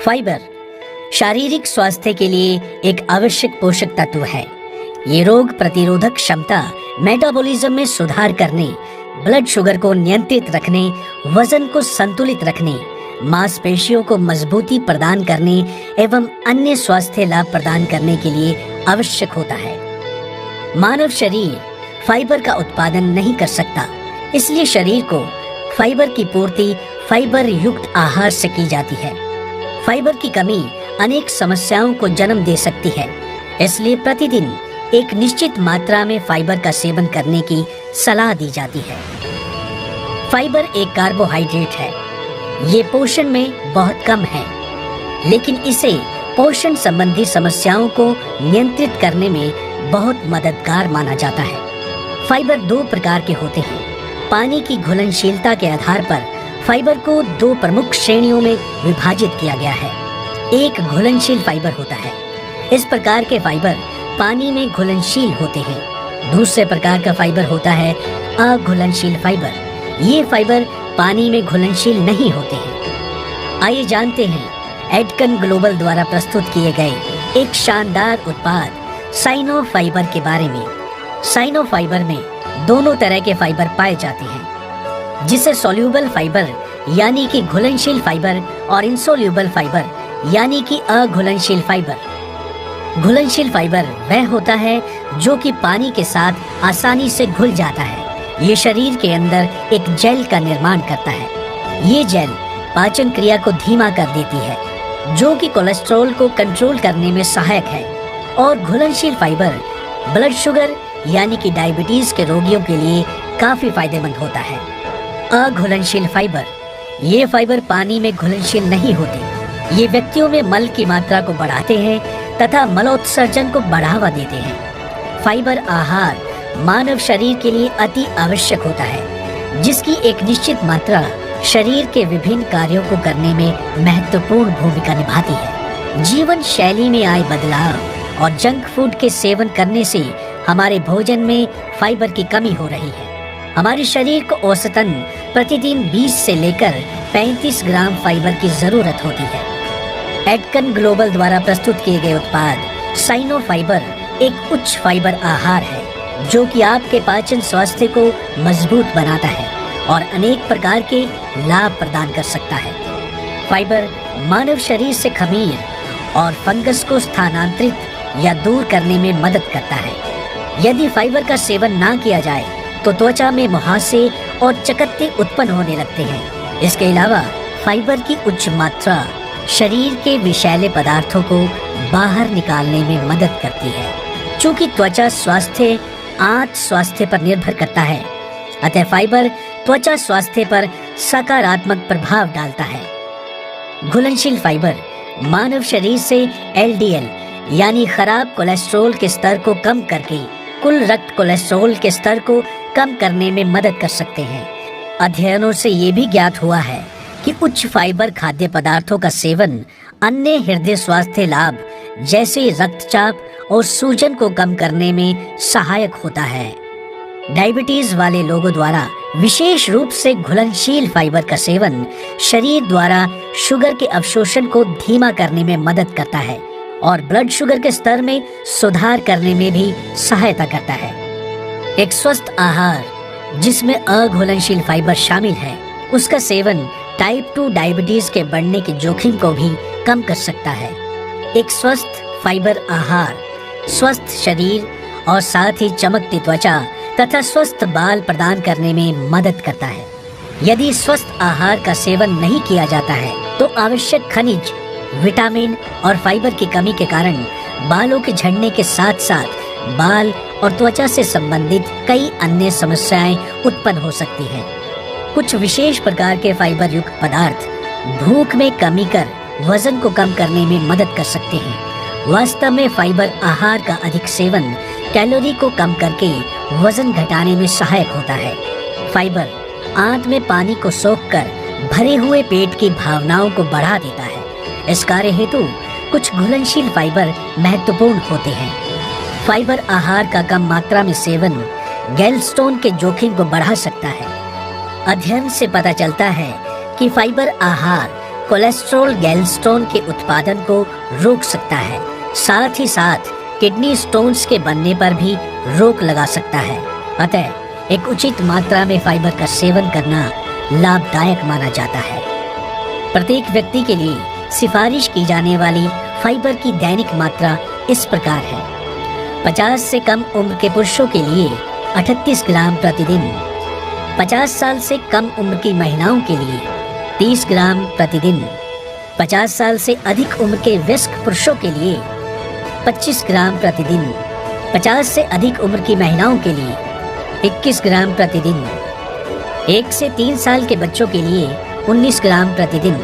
Fibre शारीरिक स्वास्थ्य के लिए एक आवश्यक पोषक तत्व है। ये रोग प्रतिरोधक क्षमता, मेटाबॉलिज्म में सुधार करने, ब्लड शुगर को नियंत्रित रखने, वजन को संतुलित रखने, मांसपेशियों को मजबूती प्रदान करने एवं अन्य स्वास्थ्य लाभ प्रदान करने के लिए आवश्यक होता है। मानव शरीर फाइबर का उत्पादन नहीं कर सकता, इसलिए शरीर को फाइबर की पूर्ति फाइबर युक्त आहार से की जाती है। फाइबर की कमी अनेक समस्याओं को जन्म दे सकती है, इसलिए प्रतिदिन एक निश्चित मात्रा में फाइबर का सेवन करने की सलाह दी जाती है। फाइबर एक कार्बोहाइड्रेट है। ये पोषण में बहुत कम है, लेकिन इसे पोषण संबंधी समस्याओं को नियंत्रित करने में बहुत मददगार माना जाता है। फाइबर दो प्रकार के होते हैं। पानी की घुलनशीलता के आधार पर फाइबर को दो प्रमुख श्रेणियों में विभाजित किया गया है। एक घुलनशील फाइबर होता है। इस प्रकार के फाइबर पानी में घुलनशील होते हैं। दूसरे प्रकार का फाइबर होता है अघुलनशील फाइबर। ये फाइबर पानी में घुलनशील नहीं होते हैं। आइए जानते हैं एडकन ग्लोबल द्वारा प्रस्तुत किए गए एक शानदार उत्पाद साइनो फाइबर के बारे में। साइनो फाइबर में दोनों तरह के फाइबर पाए जाते हैं, जिसे सोल्यूबल फाइबर यानी कि घुलनशील फाइबर और इनसोल्यूबल फाइबर यानी कि अघुलनशील फाइबर। घुलनशील फाइबर वह होता है जो कि पानी के साथ आसानी से घुल जाता है। ये शरीर के अंदर एक जेल का निर्माण करता है। ये जेल पाचन क्रिया को धीमा कर देती है, जो कि कोलेस्ट्रॉल को कंट्रोल करने में सहायक है। और घुलनशील फाइबर ब्लड शुगर यानी कि डायबिटीज के रोगियों के लिए काफी फायदेमंद होता है। अघुलनशील फाइबर, ये फाइबर पानी में घुलनशील नहीं होते। ये व्यक्तियों में मल की मात्रा को बढ़ाते हैं तथा मलोत्सर्जन को बढ़ावा देते हैं। फाइबर आहार मानव शरीर के लिए अति आवश्यक होता है, जिसकी एक निश्चित मात्रा शरीर के विभिन्न कार्यों को करने में महत्वपूर्ण भूमिका निभाती है। जीवन शैली में आए बदलाव और जंक फूड के सेवन करने से हमारे भोजन में फाइबर की कमी हो रही है। हमारे शरीर को औसतन प्रतिदिन 20 से लेकर 35 ग्राम फाइबर की जरूरत होती है। एडकन ग्लोबल द्वारा प्रस्तुत किए गए उत्पाद साइनो फाइबर एक उच्च फाइबर आहार है, जो कि आपके पाचन स्वास्थ्य को मजबूत बनाता है और अनेक प्रकार के लाभ प्रदान कर सकता है। फाइबर मानव शरीर से खमीर और फंगस को स्थानांतरित या दूर करने में मदद करता है। यदि फाइबर का सेवन ना किया जाए तो त्वचा में मुहासे और चकत्ते उत्पन्न होने लगते हैं। इसके अलावा फाइबर की उच्च मात्रा शरीर के विषैले पदार्थों को बाहर निकालने में मदद करती है। चूंकि त्वचा स्वास्थ्य आंत स्वास्थ्य पर निर्भर करता है, अतः फाइबर त्वचा स्वास्थ्य पर सकारात्मक प्रभाव डालता है। घुलनशील फाइबर मानव शरीर से एलडीएल यानी खराब कोलेस्ट्रॉल के स्तर को कम करके कुल रक्त कोलेस्ट्रॉल के स्तर को कम करने में मदद कर सकते हैं। अध्ययनों से ये भी ज्ञात हुआ है कि उच्च फाइबर खाद्य पदार्थों का सेवन अन्य हृदय स्वास्थ्य लाभ जैसे रक्तचाप और सूजन को कम करने में सहायक होता है। डायबिटीज वाले लोगों द्वारा विशेष रूप से घुलनशील फाइबर का सेवन शरीर द्वारा शुगर के अवशोषण को धीमा करने में मदद करता है और ब्लड शुगर के स्तर में सुधार करने में भी सहायता करता है। एक स्वस्थ आहार जिसमें अघुलनशील फाइबर शामिल है, उसका सेवन टाइप 2 डायबिटीज के बढ़ने के जोखिम को भी कम कर सकता है। एक स्वस्थ फाइबर आहार स्वस्थ शरीर और साथ ही चमकती त्वचा तथा स्वस्थ बाल प्रदान करने में मदद करता है। यदि स्वस्थ आहार का सेवन नहीं किया जाता है तो आवश्यक खनिज, विटामिन और फाइबर की कमी के कारण बालों के झड़ने के साथ साथ बाल और त्वचा से संबंधित कई अन्य समस्याएं उत्पन्न हो सकती हैं। कुछ विशेष प्रकार के फाइबर युक्त पदार्थ भूख में कमी कर वजन को कम करने में मदद कर सकते हैं। वास्तव में फाइबर आहार का अधिक सेवन कैलोरी को कम करके वजन घटाने में सहायक होता है। फाइबर आंत में पानी को सोखकर भरे हुए पेट की भावनाओं को बढ़ा देता है। इस कार्य हेतु कुछ घुलनशील फाइबर महत्वपूर्ण होते हैं। फाइबर आहार का कम मात्रा में सेवन गैलस्टोन के जोखिम को बढ़ा सकता है। अध्ययन से पता चलता है कि फाइबर आहार कोलेस्ट्रॉल गैलस्टोन के उत्पादन को रोक सकता है। साथ ही साथ किडनी स्टोन्स के बनने पर भी रोक लगा सकता है। अतः एक उचित मात्रा में फाइबर का सेवन करना लाभदायक माना जाता है। प्रत्येक व्यक्ति के लिए सिफारिश की जाने वाली फाइबर की दैनिक मात्रा इस प्रकार है। 50 से कम उम्र के पुरुषों के लिए 38 ग्राम प्रतिदिन, 50 साल से कम उम्र की महिलाओं के लिए 30 ग्राम प्रतिदिन, 50 साल से अधिक उम्र के वयस्क पुरुषों के लिए 25 ग्राम प्रतिदिन, 50 से अधिक उम्र की महिलाओं के लिए 21 ग्राम प्रतिदिन, 1 से 3 साल के बच्चों के लिए 19 ग्राम प्रतिदिन,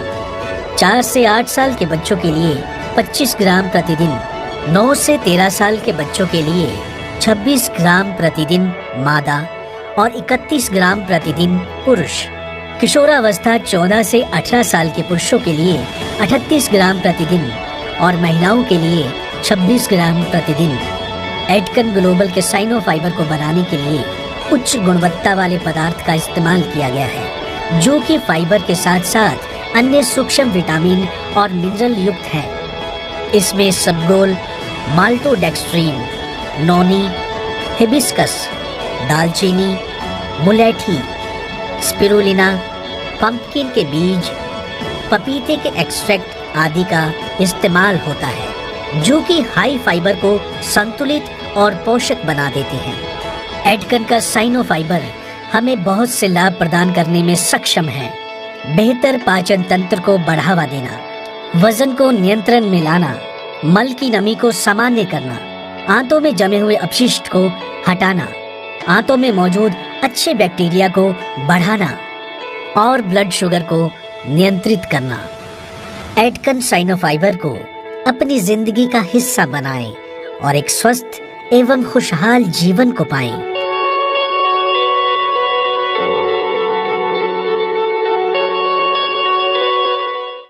4 से 8 साल के बच्चों के लिए 25 ग्राम प्रतिदिन, 9 से 13 साल के बच्चों के लिए 26 ग्राम प्रतिदिन मादा और 31 ग्राम प्रतिदिन पुरुष। किशोरावस्था 14 से 18 साल के पुरुषों के लिए 38 ग्राम प्रतिदिन और महिलाओं के लिए 26 ग्राम प्रतिदिन। एडकन ग्लोबल के साइनो फाइबर को बनाने के लिए उच्च गुणवत्ता वाले पदार्थ का इस्तेमाल किया गया है, जो कि फाइबर के साथ साथ अन्य सूक्ष्म विटामिन और मिनरल युक्त है। इसमें सबगोल, माल्टोडेक्स्ट्रीन, नोनी, हिबिस्कस, दालचीनी, मुलेठी, स्पिरुलिना, पंपकिन के बीज, पपीते के एक्सट्रैक्ट आदि का इस्तेमाल होता है, जो कि हाई फाइबर को संतुलित और पोषक बना देते हैं। एडकन का साइनो फाइबर हमें बहुत से लाभ प्रदान करने में सक्षम है। बेहतर पाचन तंत्र को बढ़ावा देना, वजन को नियंत्रण में लाना, मल की नमी को सामान्य करना, आंतों में जमे हुए अपशिष्ट को हटाना, आंतों में मौजूद अच्छे बैक्टीरिया को बढ़ाना और ब्लड शुगर को नियंत्रित करना। एडकन साइनो फाइबर को अपनी जिंदगी का हिस्सा बनाएं और एक स्वस्थ एवं खुशहाल जीवन को पाएं।